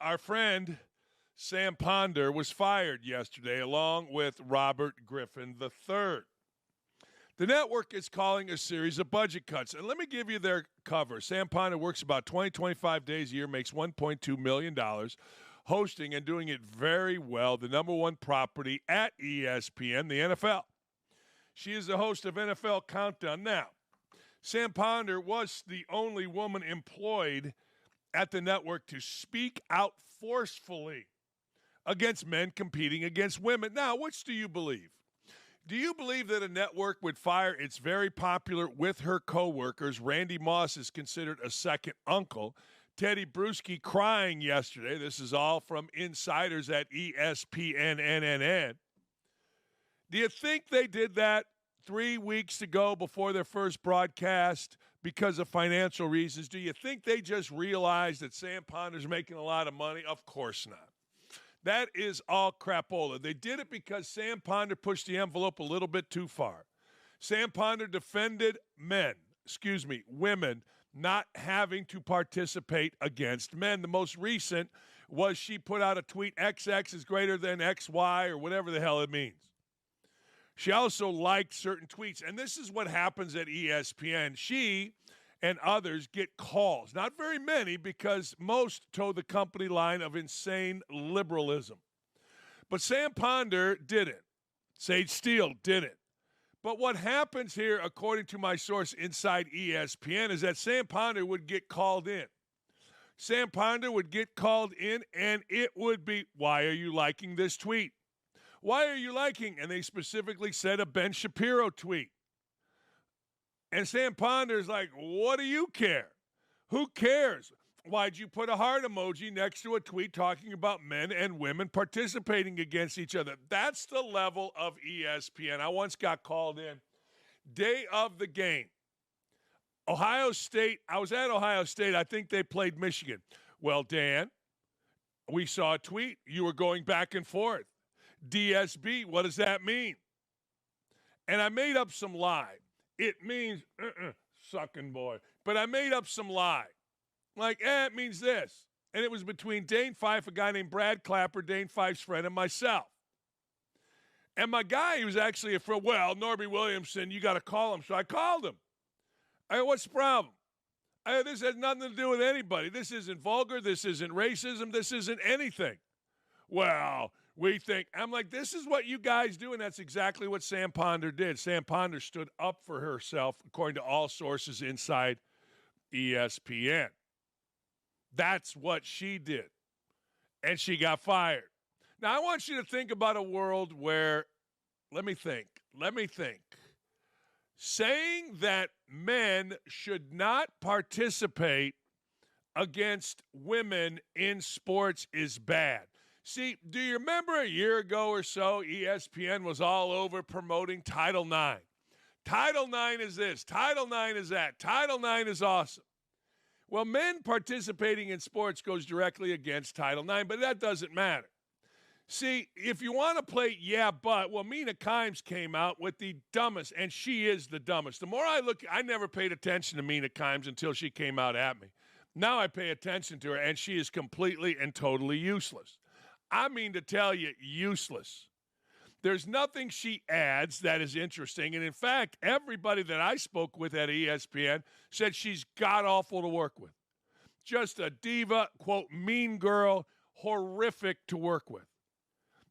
Our friend Sam Ponder was fired yesterday, along with Robert Griffin III. The network is calling a series of budget cuts. And let me give you their cover. Sam Ponder works about 25 days a year, makes $1.2 million, hosting and doing it very well, the number one property at ESPN, the NFL. She is the host of NFL Countdown. Now, Sam Ponder was the only woman employed at the network to speak out forcefully against men competing against women. Now, which do you believe? Do you believe that a network would fire its very popular with her coworkers? Randy Moss is considered a second uncle. Teddy Bruschi crying yesterday. This is all from insiders at ESPN. Do you think they did that 3 weeks ago before their first broadcast because of financial reasons? Do you think they just realized that Sam Ponder's making a lot of money? Of course not. That is all crapola. They did it because Sam Ponder pushed the envelope a little bit too far. Sam Ponder defended women not having to participate against men. The most recent was she put out a tweet, XX is greater than XY, or whatever the hell it means. She also liked certain tweets, and this is what happens at ESPN. She and others get calls, not very many, because most toe the company line of insane liberalism. But Sam Ponder didn't. Sage Steele didn't. But what happens here, according to my source inside ESPN, is that Sam Ponder would get called in. Sam Ponder would get called in, and it would be, why are you liking this tweet? Why are you liking? And they specifically said a Ben Shapiro tweet. And Sam Ponder's like, what do you care? Who cares? Why'd you put a heart emoji next to a tweet talking about men and women participating against each other? That's the level of ESPN. I once got called in. Day of the game. Ohio State. I was at Ohio State. I think they played Michigan. Well, Dan, we saw a tweet. You were going back and forth. DSB, what does that mean? And I made up some lie. It means, sucking boy. But I made up some lie. Like, it means this. And it was between Dane Fife, a guy named Brad Clapper, Dane Fife's friend, and myself. And my guy, he was actually a friend. Well, Norby Williamson, you got to call him. So I called him. I go, what's the problem? This has nothing to do with anybody. This isn't vulgar. This isn't racism. This isn't anything. Well, we think, I'm like, this is what you guys do, and that's exactly what Sam Ponder did. Sam Ponder stood up for herself, according to all sources inside ESPN. That's what she did, and she got fired. Now, I want you to think about a world where, let me think, saying that men should not participate against women in sports is bad. See, do you remember a year ago or so, ESPN was all over promoting Title IX? Title IX is this. Title IX is that. Title IX is awesome. Well, men participating in sports goes directly against Title IX, but that doesn't matter. See, if you want to play well, Mina Kimes came out with the dumbest, and she is the dumbest. The more I look, I never paid attention to Mina Kimes until she came out at me. Now I pay attention to her, and she is completely and totally useless. I mean to tell you, useless. There's nothing she adds that is interesting. And in fact, everybody that I spoke with at ESPN said she's god-awful to work with. Just a diva, quote, mean girl, horrific to work with.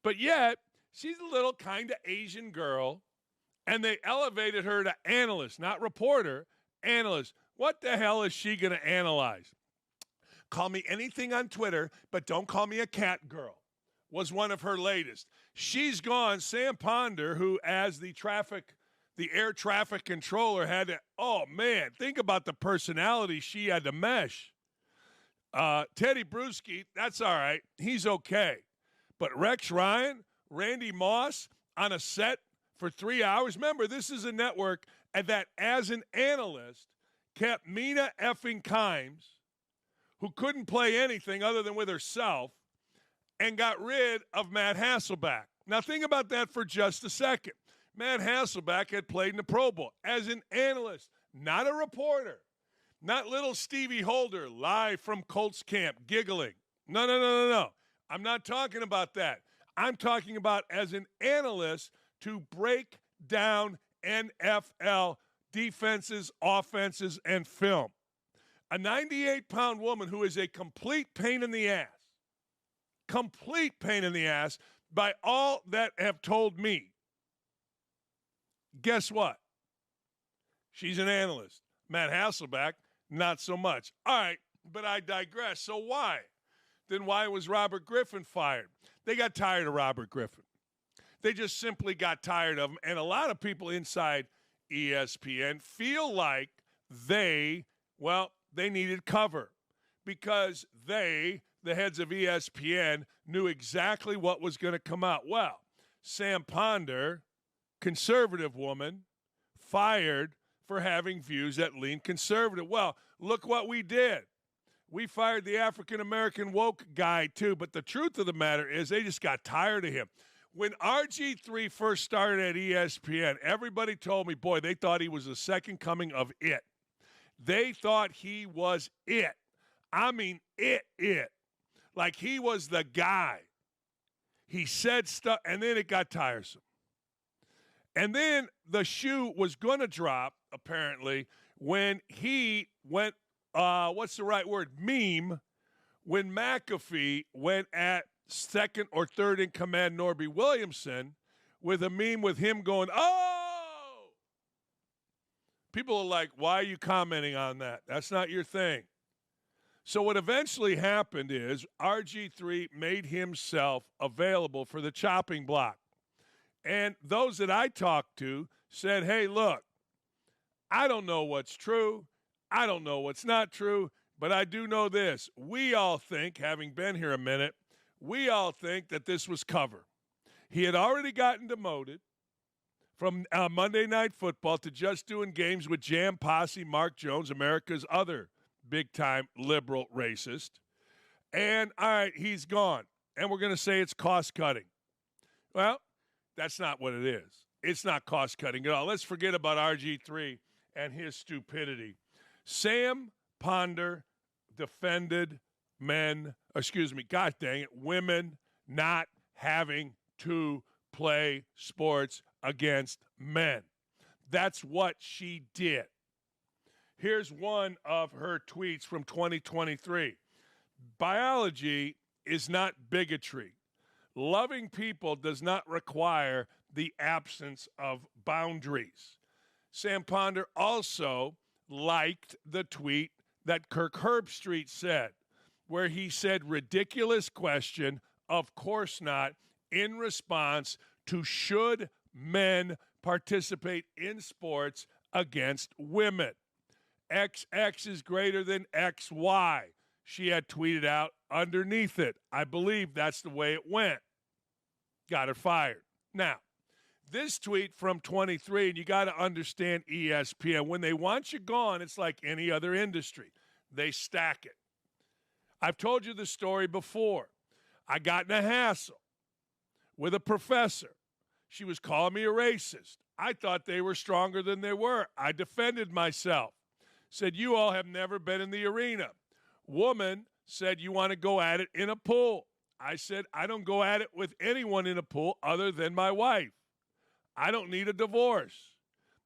But yet, she's a little kind of Asian girl, and they elevated her to analyst, not reporter, analyst. What the hell is she going to analyze? Call me anything on Twitter, but don't call me a cat girl, was one of her latest. She's gone. Sam Ponder, who as the air traffic controller had to, oh man, think about the personality she had to mesh. Teddy Bruschi, that's all right. He's okay. But Rex Ryan, Randy Moss on a set for 3 hours. Remember, this is a network that as an analyst kept Mina effing Kimes, who couldn't play anything other than with herself, and got rid of Matt Hasselbeck. Now think about that for just a second. Matt Hasselbeck had played in the Pro Bowl as an analyst, not a reporter. Not little Stevie Holder live from Colts camp giggling. No. I'm not talking about that. I'm talking about as an analyst to break down NFL defenses, offenses, and film. A 98-pound woman who is a complete pain in the ass by all that have told me. Guess what? She's an analyst. Matt Hasselbeck, not so much. All right, but I digress. So why? Then why was Robert Griffin fired? They got tired of Robert Griffin. They just simply got tired of him. And a lot of people inside ESPN feel like they needed cover because they, the heads of ESPN, knew exactly what was going to come out. Well, Sam Ponder, conservative woman, fired for having views that lean conservative. Well, look what we did. We fired the African-American woke guy, too. But the truth of the matter is they just got tired of him. When RG3 first started at ESPN, everybody told me, boy, they thought he was the second coming of it. They thought he was it. I mean, it. Like he was the guy. He said stuff, and then it got tiresome. And then the shoe was going to drop, apparently, when he went, what's the right word? Meme. When McAfee went at second or third in command Norby Williamson with a meme with him going, oh! People are like, why are you commenting on that? That's not your thing. So what eventually happened is RG3 made himself available for the chopping block. And those that I talked to said, hey, look, I don't know what's true. I don't know what's not true. But I do know this. We all think, having been here a minute, we all think that this was cover. He had already gotten demoted from Monday Night Football to just doing games with Jam Posse, Mark Jones, America's other big-time liberal racist. And, all right, he's gone. And we're going to say it's cost-cutting. Well, that's not what it is. It's not cost-cutting at all. Let's forget about RG3 and his stupidity. Sam Ponder defended women not having to play sports against men. That's what she did. Here's one of her tweets from 2023. Biology is not bigotry. Loving people does not require the absence of boundaries. Sam Ponder also liked the tweet that Kirk Herbstreit said, where he said, ridiculous question, of course not, in response to should men participate in sports against women. XX is greater than XY. She had tweeted out underneath it. I believe that's the way it went. Got her fired. Now, this tweet from 23, and you got to understand ESPN. When they want you gone, it's like any other industry. They stack it. I've told you the story before. I got in a hassle with a professor. She was calling me a racist. I thought they were stronger than they were. I defended myself. Said, you all have never been in the arena. Woman said, you want to go at it in a pool. I said, I don't go at it with anyone in a pool other than my wife. I don't need a divorce.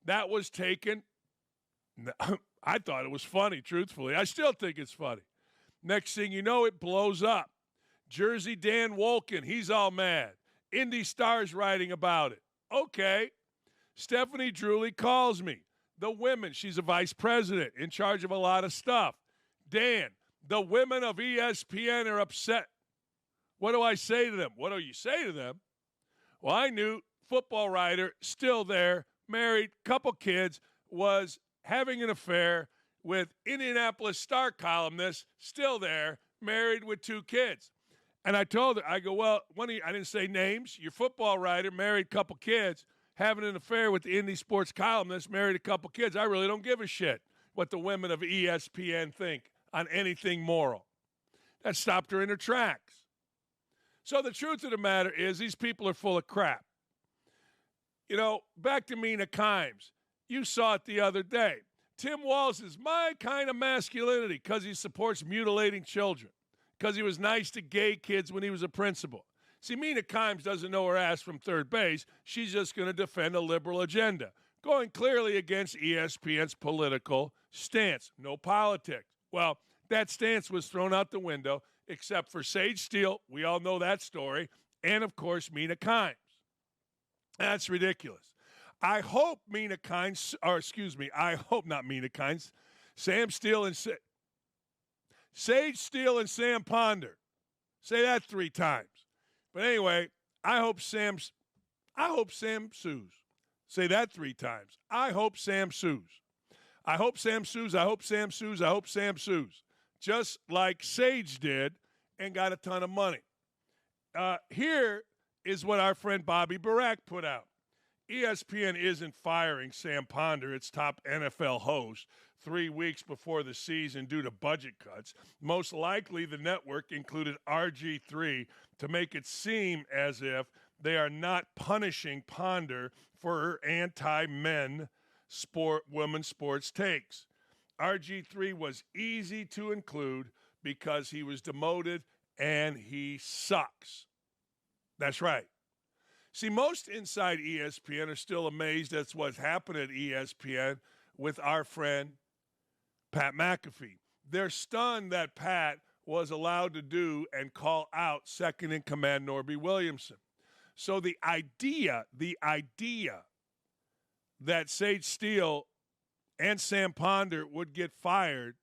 That was taken. I thought it was funny, truthfully. I still think it's funny. Next thing you know, it blows up. Jersey Dan Wolken, he's all mad. Indy Star's writing about it. Okay. Stephanie Drewley calls me. The women, she's a vice president in charge of a lot of stuff. Dan, the women of ESPN are upset. What do I say to them? What do you say to them? Well, I knew football writer, still there, married, couple kids, was having an affair with Indianapolis Star columnist, still there, married with 2 kids. And I told her, I go, well, I didn't say names. Your football writer, married, couple kids, having an affair with the Indy Sports columnist, married a couple kids. I really don't give a shit what the women of ESPN think on anything moral. That stopped her in her tracks. So the truth of the matter is these people are full of crap. You know, back to Mina Kimes. You saw it the other day. Tim Walz is my kind of masculinity because he supports mutilating children. because he was nice to gay kids when he was a principal. See, Mina Kimes doesn't know her ass from third base. She's just going to defend a liberal agenda, going clearly against ESPN's political stance. No politics. Well, that stance was thrown out the window, except for Sage Steele. We all know that story. And, of course, Mina Kimes. That's ridiculous. I hope Sam Steele and Sage Steele and Sam Ponder. Say that 3 times. But anyway, I hope Sam sues. Say that 3 times. I hope Sam sues. I hope Sam sues. I hope Sam sues. I hope Sam sues. Just like Sage did and got a ton of money. Here is what our friend Bobby Barack put out. ESPN isn't firing Sam Ponder, its top NFL host, 3 weeks before the season due to budget cuts. Most likely the network included rgiii to make it seem as if they are not punishing Ponder for her anti-men women's sports takes. rgiii was easy to include because he was demoted and he sucks. That's right. See, most inside ESPN are still amazed at what's happened at ESPN with our friend Pat McAfee. They're stunned that Pat was allowed to do and call out second in command Norby Williamson. So the idea that Sage Steele and Sam Ponder would get fired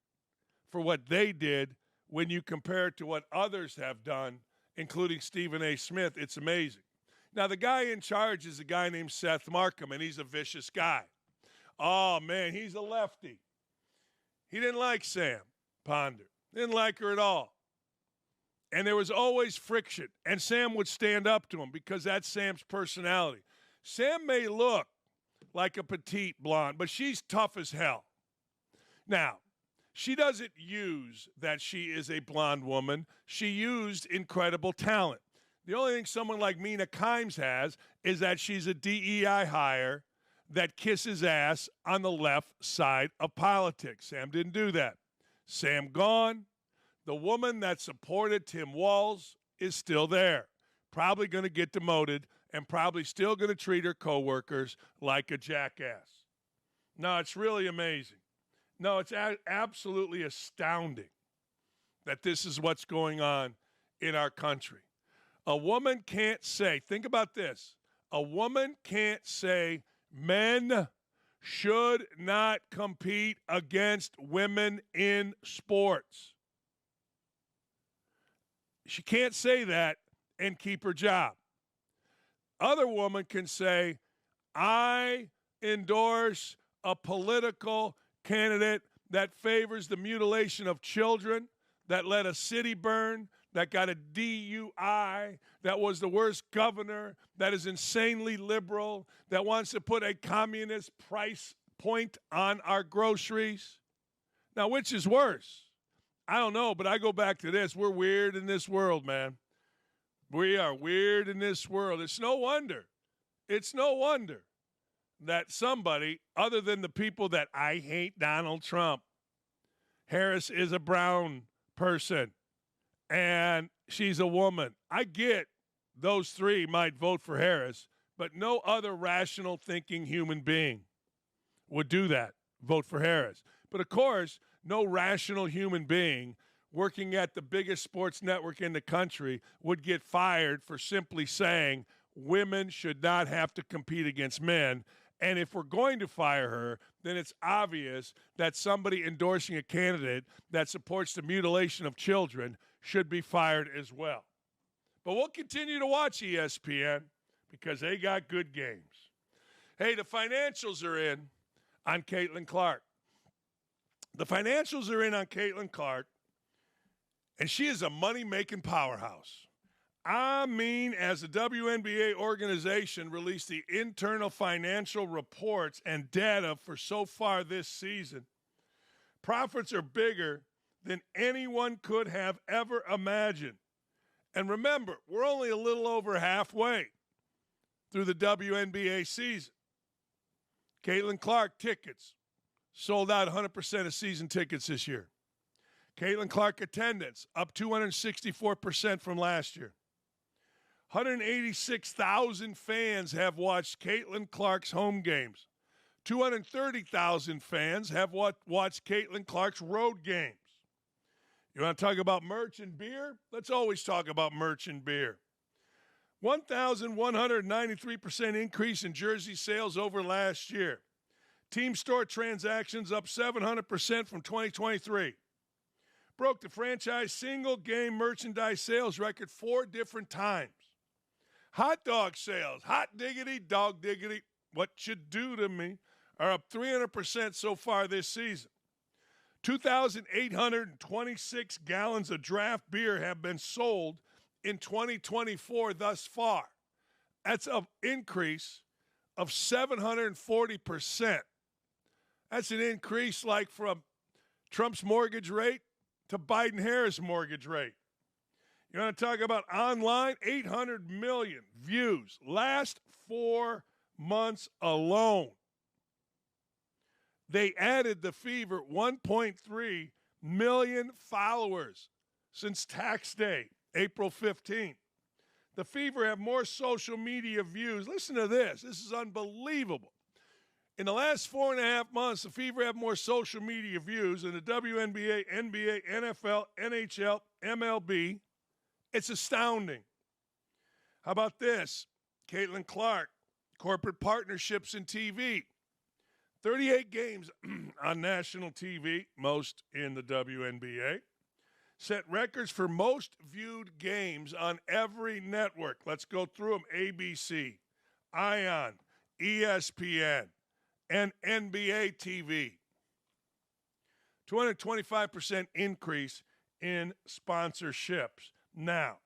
for what they did when you compare it to what others have done, including Stephen A. Smith, it's amazing. Now, the guy in charge is a guy named Seth Markham, and he's a vicious guy. Oh, man, he's a lefty. He didn't like Sam Ponder. Didn't like her at all. And there was always friction, and Sam would stand up to him because that's Sam's personality. Sam may look like a petite blonde, but she's tough as hell. Now, she doesn't use that she is a blonde woman. She used incredible talent. The only thing someone like Mina Kimes has is that she's a DEI hire that kisses ass on the left side of politics. Sam didn't do that. Sam gone. The woman that supported Tim Walz is still there. Probably going to get demoted and probably still going to treat her coworkers like a jackass. No, it's really amazing. No, it's absolutely astounding that this is what's going on in our country. A woman can't say, think about this, a woman can't say men should not compete against women in sports. She can't say that and keep her job. Other woman can say, I endorse a political candidate that favors the mutilation of children, that let a city burn, that got a DUI, that was the worst governor, that is insanely liberal, that wants to put a communist price point on our groceries. Now, which is worse? I don't know, but I go back to this. We're weird in this world, man. We are weird in this world. It's no wonder that somebody, other than the people that I hate Donald Trump, Harris is a brown person, and she's a woman. I get those 3 might vote for Harris, but no other rational thinking human being would do that, vote for Harris. But, of course, no rational human being working at the biggest sports network in the country would get fired for simply saying women should not have to compete against men. And if we're going to fire her, then it's obvious that somebody endorsing a candidate that supports the mutilation of children should be fired as well. But we'll continue to watch ESPN because they got good games. Hey, the financials are in on Caitlin Clark. The financials are in on Caitlin Clark, and she is a money-making powerhouse. I mean, as the WNBA organization released the internal financial reports and data for so far this season, profits are bigger than anyone could have ever imagined. And remember, we're only a little over halfway through the WNBA season. Caitlin Clark tickets sold out 100% of season tickets this year. Caitlin Clark attendance up 264% from last year. 186,000 fans have watched Caitlin Clark's home games. 230,000 fans have watched Caitlin Clark's road games. You want to talk about merch and beer? Let's always talk about merch and beer. 1,193% increase in jersey sales over last year. Team store transactions up 700% from 2023. Broke the franchise single-game merchandise sales record 4 different times. Hot dog sales, hot diggity, dog diggity, what you do to me, are up 300% so far this season. 2,826 gallons of draft beer have been sold in 2024 thus far. That's an increase of 740%. That's an increase like from Trump's mortgage rate to Biden-Harris mortgage rate. You want to talk about online? 800 million views last 4 months alone. They added the Fever 1.3 million followers since tax day, April 15th. The Fever have more social media views. Listen to this. This is unbelievable. In the last 4.5 months, the Fever have more social media views than the WNBA, NBA, NFL, NHL, MLB. It's astounding. How about this? Caitlin Clark, corporate partnerships in TV. 38 games on national TV, most in the WNBA. Set records for most viewed games on every network. Let's go through them. ABC, ION, ESPN, and NBA TV. 225% increase in sponsorships. Now,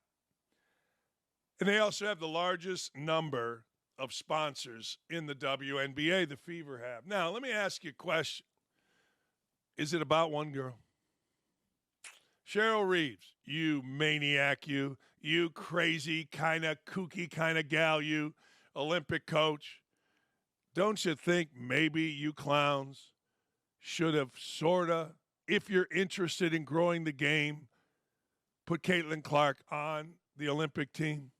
and they also have the largest number of sponsors in the WNBA, the Fever have. Now, let me ask you a question. Is it about one girl? Cheryl Reeves, you maniac, you crazy kind of kooky kind of gal, you Olympic coach. Don't you think maybe you clowns should have sort of, if you're interested in growing the game, put Caitlin Clark on the Olympic team?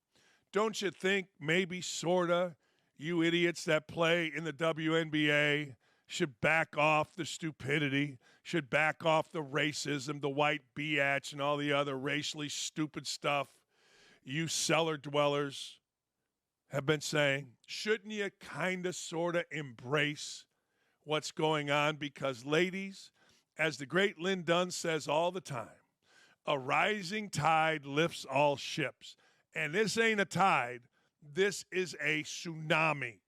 Don't you think maybe sort of you idiots that play in the WNBA should back off the stupidity, should back off the racism, the white biatch, and all the other racially stupid stuff you cellar dwellers have been saying? Shouldn't you kind of sort of embrace what's going on? Because, ladies, as the great Lynn Dunn says all the time, a rising tide lifts all ships. And this ain't a tide. This is a tsunami.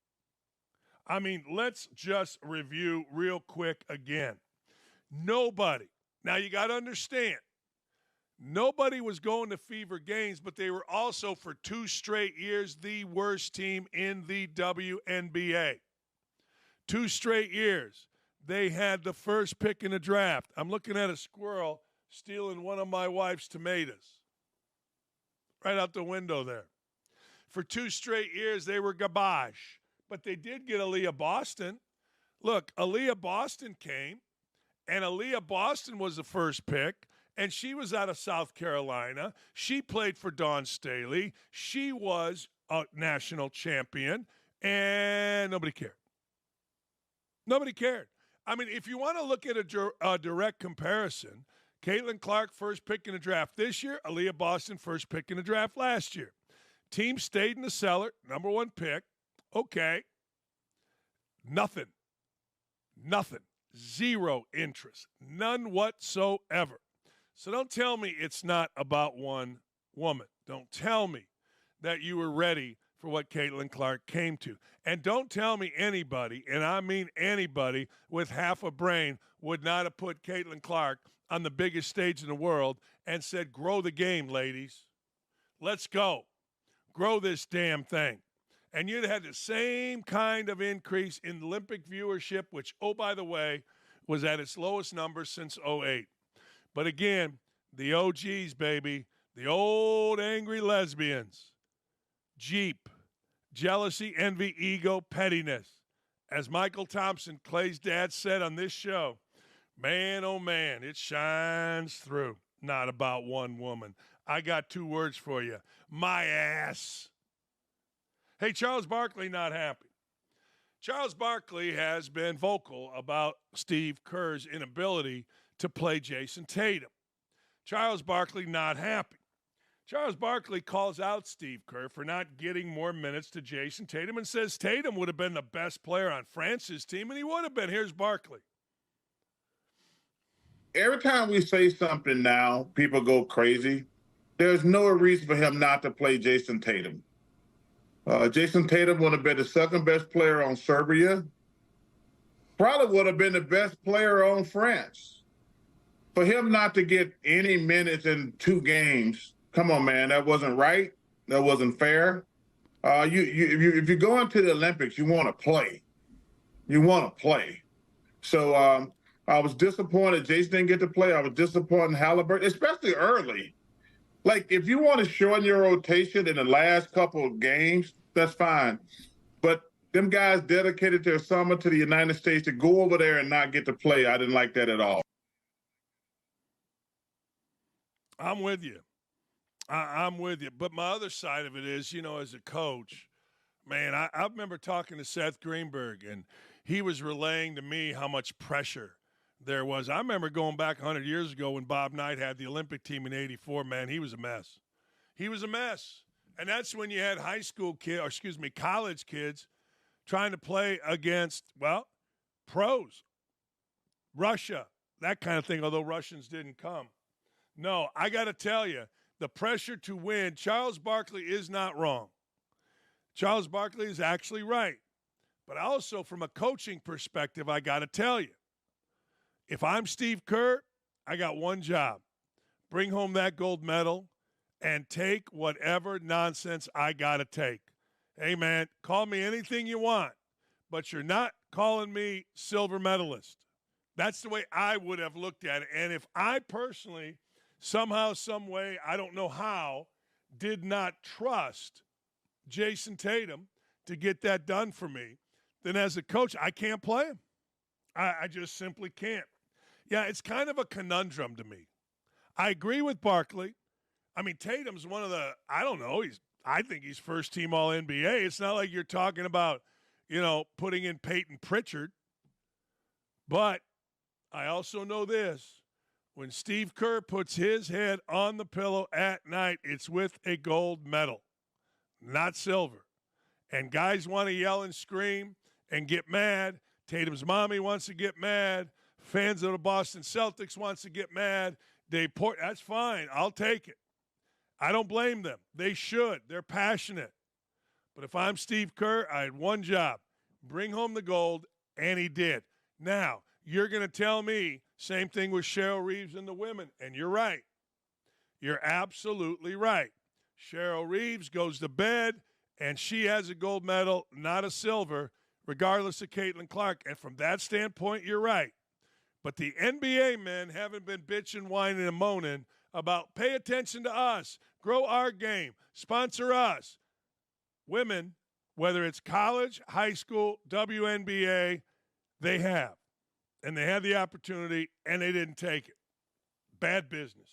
I mean, let's just review real quick again. Nobody, now you got to understand, nobody was going to Fever games, but they were also for 2 straight years the worst team in the WNBA. 2 straight years. They had the first pick in the draft. I'm looking at a squirrel stealing one of my wife's tomatoes. Right out the window there. For 2 straight years, they were garbage. But they did get Aaliyah Boston. Look, Aaliyah Boston came, and Aaliyah Boston was the first pick, and she was out of South Carolina. She played for Dawn Staley. She was a national champion, and nobody cared. Nobody cared. I mean, if you want to look at a direct comparison, Caitlin Clark, first pick in the draft this year. Aaliyah Boston, first pick in the draft last year. Team stayed in the cellar, number 1 pick. Okay. Nothing. Zero interest. None whatsoever. So don't tell me it's not about one woman. Don't tell me that you were ready for what Caitlin Clark came to. And don't tell me anybody, and I mean anybody, with half a brain would not have put Caitlin Clark on the biggest stage in the world and said, grow the game, ladies. Let's go. Grow this damn thing. And you'd had the same kind of increase in Olympic viewership, which, oh, by the way, was at its lowest number since 2008. But again, the OGs, baby, the old angry lesbians, Jeep, jealousy, envy, ego, pettiness. As Michael Thompson, Clay's dad, said on this show, Man, oh man, it shines through. Not about one woman. I got 2 words for you. My ass. Hey, Charles Barkley not happy. Charles Barkley has been vocal about Steve Kerr's inability to play Jason Tatum. Charles Barkley not happy. Charles Barkley calls out Steve Kerr for not getting more minutes to Jason Tatum and says Tatum would have been the best player on France's team, and he would have been. Here's Barkley. Every time we say something now, people go crazy. There's no reason for him not to play Jason Tatum. Jason Tatum would have been the second best player on Serbia. Probably would have been the best player on France. For him not to get any minutes in 2 games, come on, man, that wasn't right. That wasn't fair. If you go into the Olympics, you want to play. You want to play. So I was disappointed Jason didn't get to play. I was disappointed in Halliburton, especially early. Like, if you want to shorten your rotation in the last couple of games, that's fine. But them guys dedicated their summer to the United States to go over there and not get to play, I didn't like that at all. I'm with you. I'm with you. But my other side of it is, as a coach, man, I remember talking to Seth Greenberg, and he was relaying to me how much pressure there was. I remember going back 100 years ago when Bob Knight had the Olympic team in '84. Man, he was a mess. He was a mess. And that's when you had college kids trying to play against, pros, Russia, that kind of thing, although Russians didn't come. No, I got to tell you, the pressure to win, Charles Barkley is not wrong. Charles Barkley is actually right. But also, from a coaching perspective, I got to tell you, if I'm Steve Kerr, I got one job. Bring home that gold medal and take whatever nonsense I got to take. Hey, man, call me anything you want, but you're not calling me silver medalist. That's the way I would have looked at it. And if I personally, somehow, some way, I don't know how, did not trust Jason Tatum to get that done for me, then as a coach, I can't play him. I just simply can't. Yeah, it's kind of a conundrum to me. I agree with Barkley. I mean, Tatum's one of the, I think he's first team all NBA. It's not like you're talking about, putting in Peyton Pritchard. But I also know this. When Steve Kerr puts his head on the pillow at night, it's with a gold medal, not silver. And guys want to yell and scream and get mad. Tatum's mommy wants to get mad. Fans of the Boston Celtics wants to get mad. That's fine. I'll take it. I don't blame them. They should. They're passionate. But if I'm Steve Kerr, I had one job. Bring home the gold, and he did. Now, you're going to tell me same thing with Cheryl Reeves and the women, and you're right. You're absolutely right. Cheryl Reeves goes to bed, and she has a gold medal, not a silver, regardless of Caitlin Clark. And from that standpoint, you're right. But the NBA men haven't been bitching, whining, and moaning about pay attention to us, grow our game, sponsor us. Women, whether it's college, high school, WNBA, they have. And they had the opportunity, and they didn't take it. Bad business.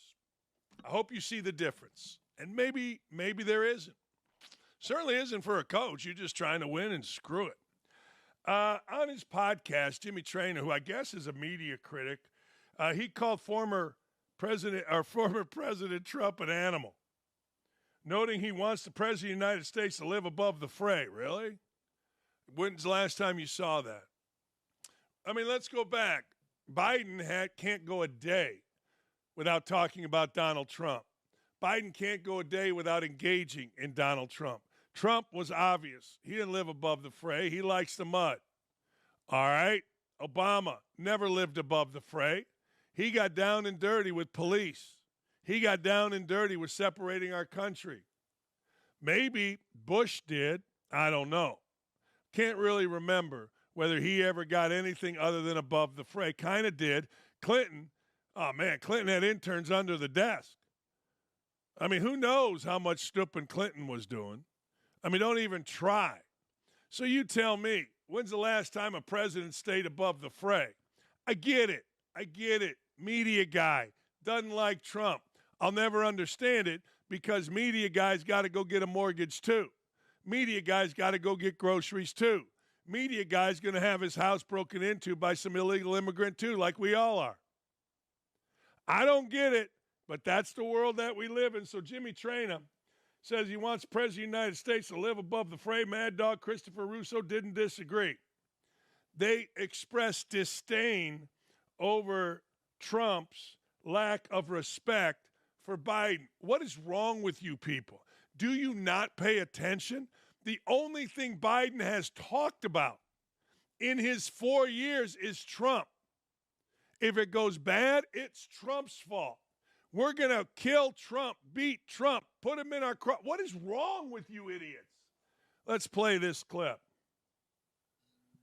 I hope you see the difference. And maybe there isn't. Certainly isn't for a coach. You're just trying to win and screw it. On his podcast, Jimmy Traynor, who I guess is a media critic, he called former President Trump an animal, noting he wants the President of the United States to live above the fray. Really? When's the last time you saw that? I mean, let's go back. Biden can't go a day without talking about Donald Trump. Biden can't go a day without engaging in Donald Trump. Trump was obvious. He didn't live above the fray. He likes the mud. All right? Obama never lived above the fray. He got down and dirty with police. He got down and dirty with separating our country. Maybe Bush did. I don't know. Can't really remember whether he ever got anything other than above the fray. Kind of did. Clinton had interns under the desk. I mean, who knows how much stooping Clinton was doing? I mean, don't even try. So you tell me, when's the last time a president stayed above the fray? I get it. I get it. Media guy doesn't like Trump. I'll never understand it because media guys got to go get a mortgage too. Media guy's got to go get groceries too. Media guy's going to have his house broken into by some illegal immigrant too, like we all are. I don't get it, but that's the world that we live in. So Jimmy Traina says he wants the President of the United States to live above the fray. Mad Dog Christopher Russo didn't disagree. They expressed disdain over Trump's lack of respect for Biden. What is wrong with you people? Do you not pay attention? The only thing Biden has talked about in his 4 years is Trump. If it goes bad, it's Trump's fault. We're going to kill Trump, beat Trump, put him in our crop. What is wrong with you idiots? Let's play this clip.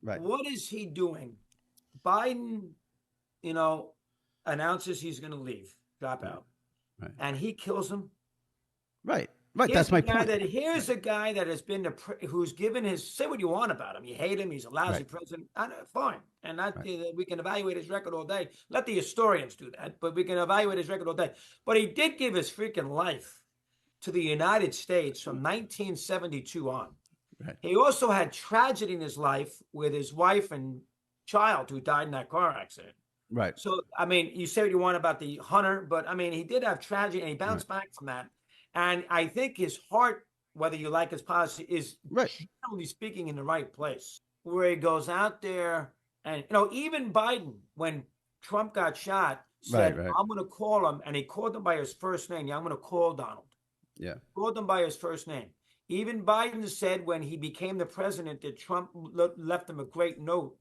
Right. What is he doing? Biden, announces he's going to leave, drop out. Right. And he kills him. Right. That's my point. Here's a guy that has been who's given his, say what you want about him. You hate him. He's a lousy president. Fine. And we can evaluate his record all day. Let the historians do that, but we can evaluate his record all day. But he did give his freaking life to the United States from 1972 on. Right. He also had tragedy in his life with his wife and child who died in that car accident. Right. So, you say what you want about the hunter, but he did have tragedy and he bounced back from that. And I think his heart, whether you like his policy, is generally speaking in the right place, where he goes out there and, even Biden, when Trump got shot, said, I'm going to call him. And he called him by his first name. Yeah, I'm going to call Donald. Yeah. Called him by his first name. Even Biden said when he became the president that Trump left him a great note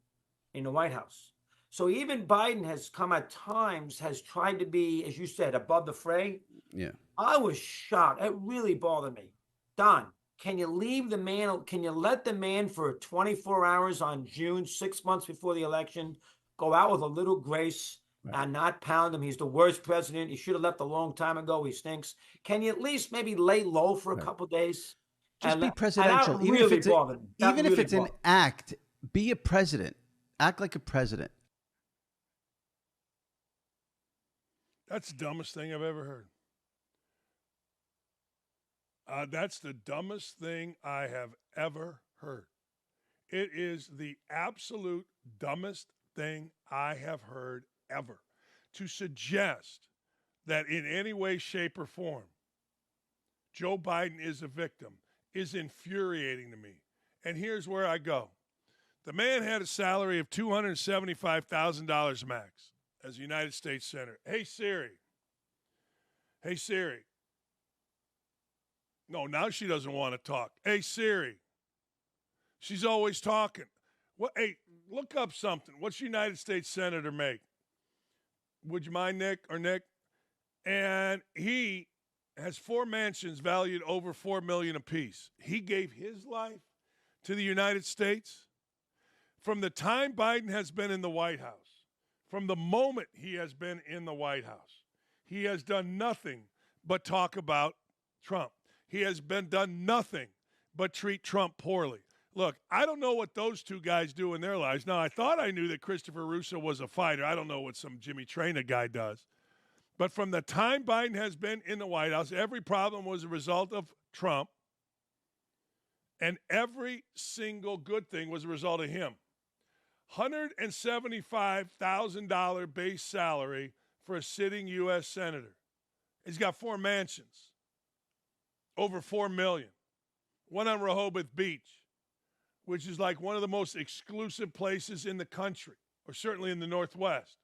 in the White House. So even Biden has come at times, has tried to be, as you said, above the fray. Yeah. I was shocked. It really bothered me. Don, can you leave the man, can you let the man for 24 hours on June, 6 months before the election, go out with a little grace and not pound him? He's the worst president. He should have left a long time ago. He stinks. Can you at least maybe lay low for a couple days? Just be presidential. Even if it's an act, be a president. Act like a president. That's the dumbest thing I've ever heard. That's the dumbest thing I have ever heard. It is the absolute dumbest thing I have heard ever. To suggest that in any way, shape, or form, Joe Biden is a victim is infuriating to me. And here's where I go. The man had a salary of $275,000 max as a United States Senator. Hey, Siri. Hey, Siri. No, now she doesn't want to talk. Hey, Siri. She's always talking. What? Hey, look up something. What's United States Senator make? Would you mind, Nick? And he has 4 mansions valued over $4 million apiece. He gave his life to the United States. From the time Biden has been in the White House, from the moment he has been in the White House, he has done nothing but talk about Trump. He has done nothing but treat Trump poorly. Look, I don't know what those two guys do in their lives. Now, I thought I knew that Christopher Russo was a fighter. I don't know what some Jimmy Traina guy does. But from the time Biden has been in the White House, every problem was a result of Trump, and every single good thing was a result of him. $175,000 base salary for a sitting U.S. senator. He's got 4 mansions, over $4 million. One on Rehoboth Beach, which is like one of the most exclusive places in the country, or certainly in the Northwest.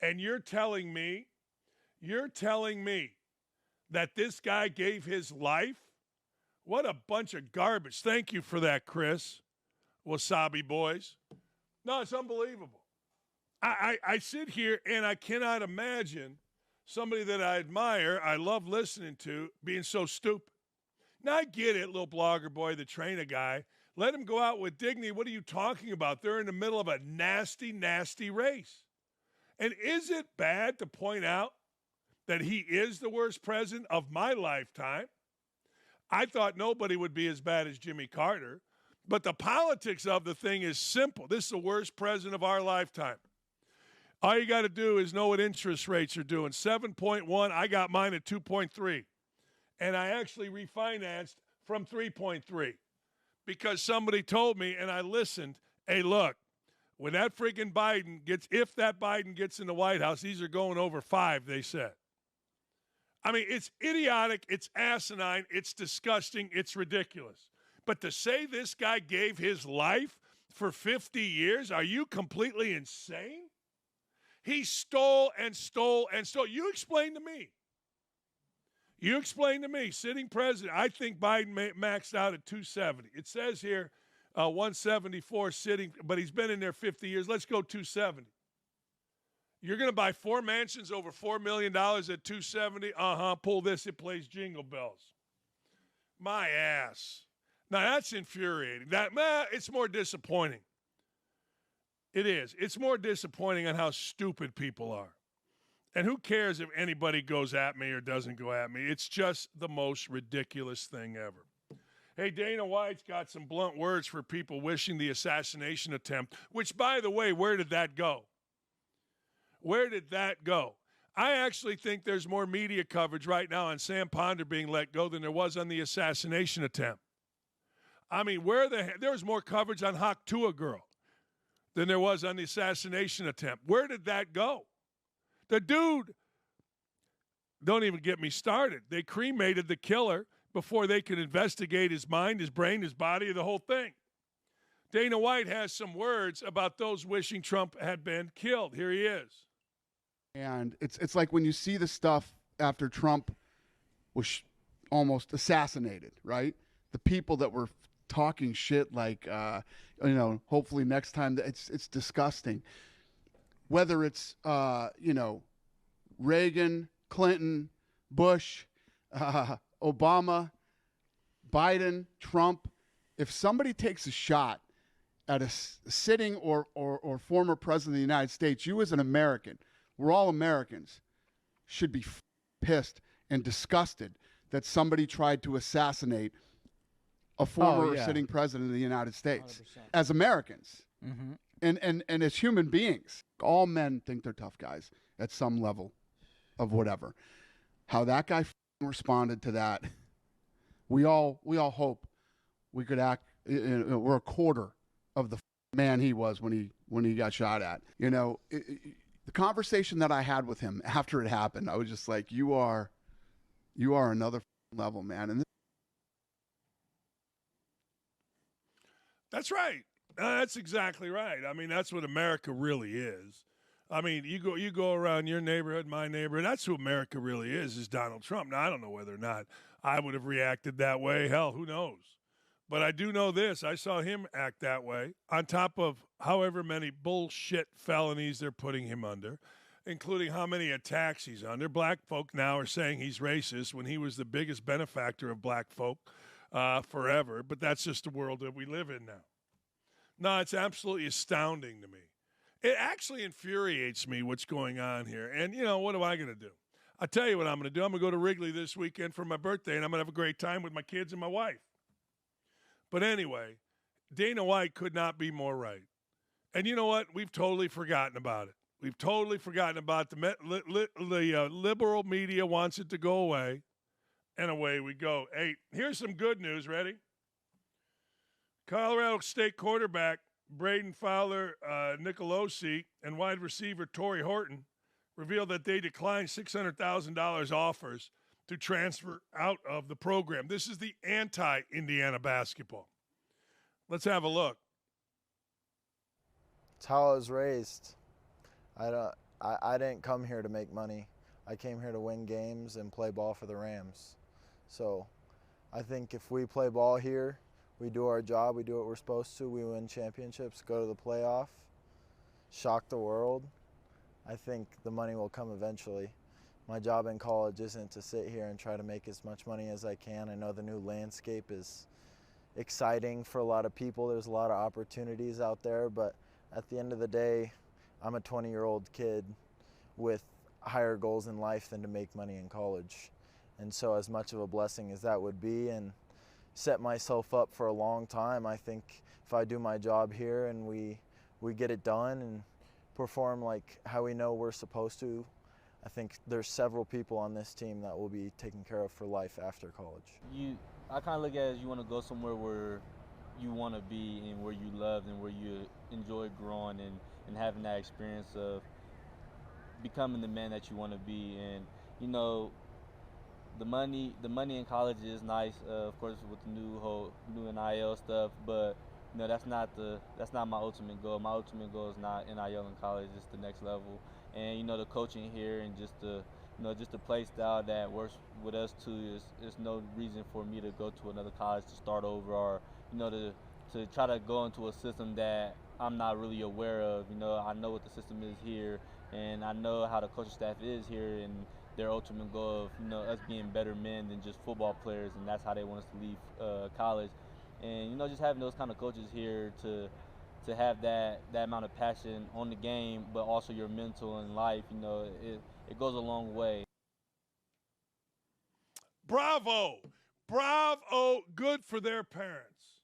And you're telling me that this guy gave his life? What a bunch of garbage. Thank you for that, Chris. Wasabi boys. No, it's unbelievable. I sit here and I cannot imagine somebody that I admire, I love listening to, being so stupid. Now, I get it, little blogger boy, the trainer guy. Let him go out with dignity. What are you talking about? They're in the middle of a nasty, nasty race. And is it bad to point out that he is the worst president of my lifetime? I thought nobody would be as bad as Jimmy Carter. But the politics of the thing is simple. This is the worst president of our lifetime. All you got to do is know what interest rates are doing. 7.1, I got mine at 2.3. And I actually refinanced from 3.3 because somebody told me and I listened, hey, look, when that freaking if that Biden gets in the White House, these are going over 5, they said. I mean, it's idiotic, it's asinine, it's disgusting, it's ridiculous. But to say this guy gave his life for 50 years, are you completely insane? He stole and stole and stole. You explain to me. You explain to me, sitting president, I think Biden maxed out at 270. It says here 174 sitting, but he's been in there 50 years. Let's go 270. You're going to buy 4 mansions over $4 million at 270? Pull this, it plays Jingle Bells. My ass. Now, that's infuriating. It's more disappointing. It is. It's more disappointing on how stupid people are. And who cares if anybody goes at me or doesn't go at me? It's just the most ridiculous thing ever. Hey, Dana White's got some blunt words for people wishing the assassination attempt, which, by the way, where did that go? Where did that go? I actually think there's more media coverage right now on Sam Ponder being let go than there was on the assassination attempt. I mean, there was more coverage on Hawk Tua girl than there was on the assassination attempt. Where did that go? The dude, don't even get me started. They cremated the killer before they could investigate his mind, his brain, his body, the whole thing. Dana White has some words about those wishing Trump had been killed. Here he is. And it's like when you see the stuff after Trump was almost assassinated, right? The people that were talking shit like, hopefully next time, it's disgusting. Whether it's, Reagan, Clinton, Bush, Obama, Biden, Trump, if somebody takes a shot at a sitting or former president of the United States, you as an American, we're all Americans, should be pissed and disgusted that somebody tried to assassinate a former sitting president of the United States. 100%. As Americans and as human beings. All men think they're tough guys at some level of whatever. How that guy responded to that, we all hope we could act. We're a quarter of the man he was when he got shot at. The conversation that I had with him after it happened, I was just like, you are another level, man. And that's right. That's exactly right. I mean, that's what America really is. I mean, you go around your neighborhood, my neighborhood, that's who America really is Donald Trump. Now, I don't know whether or not I would have reacted that way. Hell, who knows? But I do know this. I saw him act that way on top of however many bullshit felonies they're putting him under, including how many attacks he's under. Black folk now are saying he's racist when he was the biggest benefactor of black folk forever. But that's just the world that we live in now. No, it's absolutely astounding to me. It actually infuriates me what's going on here. And, what am I going to do? I'll tell you what I'm going to do. I'm going to go to Wrigley this weekend for my birthday, and I'm going to have a great time with my kids and my wife. But anyway, Dana White could not be more right. And you know what? We've totally forgotten about it. We've totally forgotten about the liberal media wants it to go away, and away we go. Hey, here's some good news. Ready? Colorado State quarterback Braden Fowler Nicolosi and wide receiver Torrey Horton revealed that they declined $600,000 offers to transfer out of the program. This is the anti-Indiana basketball. Let's have a look. It's how I was raised. I didn't come here to make money. I came here to win games and play ball for the Rams. So I think if we play ball here, we do our job, we do what we're supposed to, we win championships, go to the playoff, shock the world, I think the money will come eventually. My job in college isn't to sit here and try to make as much money as I can. I know the new landscape is exciting for a lot of people. There's a lot of opportunities out there, but at the end of the day, I'm a 20-year-old kid with higher goals in life than to make money in college. And so as much of a blessing as that would be and set myself up for a long time, I think if I do my job here and we get it done and perform like how we know we're supposed to, I think there's several people on this team that will be taken care of for life after college. I kind of look at it as you want to go somewhere where you want to be and where you love and where you enjoy growing and having that experience of becoming the man that you want to be. And the money in college is nice, of course, with the new NIL stuff, but that's not my ultimate goal. My ultimate goal is not NIL in college. It's the next level. And the coaching here and just the play style that works with us too is no reason for me to go to another college to start over, or to try to go into a system that I'm not really aware of. I know what the system is here, and I know how the coaching staff is here, and their ultimate goal of us being better men than just football players, and that's how they want us to leave college. And just having those kind of coaches here to have that amount of passion on the game, but also your mental and life, it goes a long way. Bravo. Good for their parents.